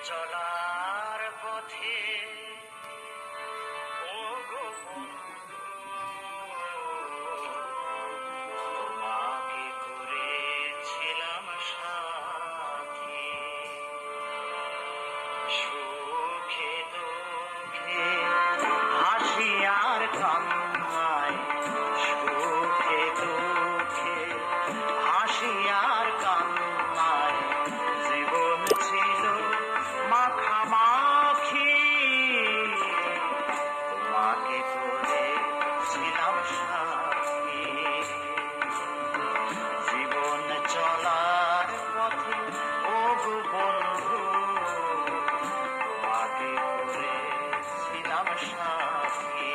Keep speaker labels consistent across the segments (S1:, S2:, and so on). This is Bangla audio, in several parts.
S1: চলার পথে ও গো বন্ধু, তোমাকে করেছিলাম সাথী। সুখে দুঃখে হাসি আর কান্নায়, সুখে দুঃখে হাসি আর কান্নায় জীবন ছিল মাখামাখি। তোমাকে করেছিলাম সাথী। জীবন চলার পথে ও গো বন্ধু, তোমাকে করেছিলাম সাথী।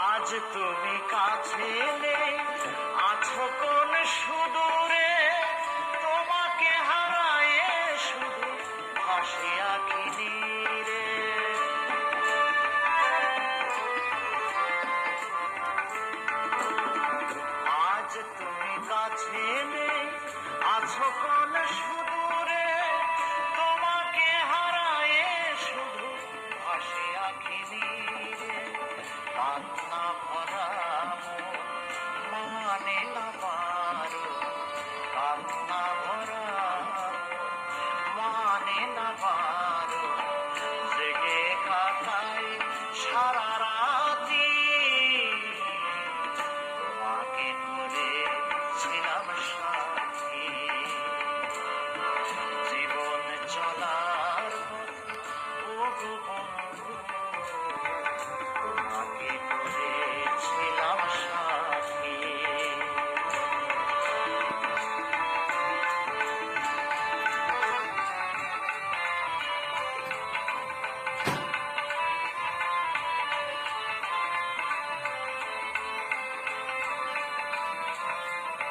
S1: আজ তুমি কাছে নেই, আছো কোন সুদূরে, তোমাকে হারায়ে শুধু হাসি আঁখি নিয়ে